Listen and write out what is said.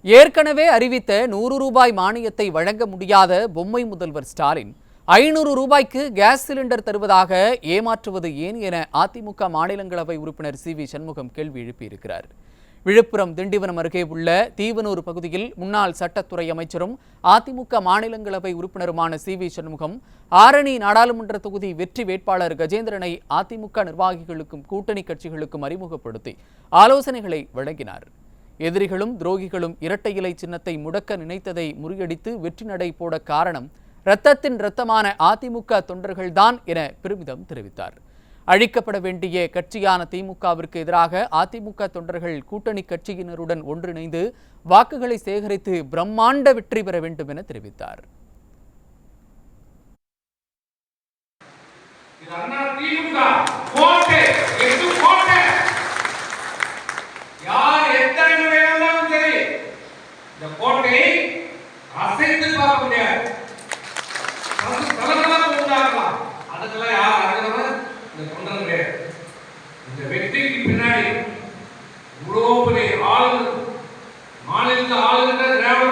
ஏற்கனவே அறிவித்த 100 ரூபாய் மானியத்தை வழங்க முடியாத பொம்மை முதல்வர் ஸ்டாலின் 500 ரூபாய்க்கு கேஸ் சிலிண்டர் தருவதாக ஏமாற்றுவது ஏன் என அதிமுக மாநிலங்களவை உறுப்பினர் சி.வி. சண்முகம் கேள்வி எழுப்பியிருக்கிறார். விழுப்புரம் திண்டிவனம் அருகே உள்ள தீவனூர் பகுதியில் முன்னாள் சட்டத்துறை அமைச்சரும் அதிமுக மாநிலங்களவை உறுப்பினருமான சி.வி. சண்முகம் ஆரணி நாடாளுமன்ற தொகுதி வெற்றி வேட்பாளர் கஜேந்திரனை அதிமுக நிர்வாகிகளுக்கும் கூட்டணி கட்சிகளுக்கும் அறிமுகப்படுத்தி ஆலோசனைகளை வழங்கினார். எதிரிகளும் துரோகிகளும் இரட்டை இலை சின்னத்தை முடக்க நினைத்ததை முறியடித்து வெற்றி நடை போட காரணம் இரத்தத்தின் இரத்தமான அதிமுக தொண்டர்கள்தான் என பெருமிதம் தெரிவித்தார். அழிக்கப்பட வேண்டிய கட்சியான திமுகவிற்கு எதிராக அதிமுக தொண்டர்கள் கூட்டணி கட்சியினருடன் ஒன்றிணைந்து வாக்குகளை சேகரித்து பிரம்மாண்ட வெற்றி பெற வேண்டும் என தெரிவித்தார். கோட்டையை அசைத்து பார்க்க முடியாது. அதுக்கெல்லாம் யார் அடங்குறவர்? இந்த தொண்டர் கிடையாது. இந்த வெற்றிக்கு பின்னாடி இவ்வளவு பெரிய ஆளுநர், மாநிலத்தில் ஆளுநர் திராவிட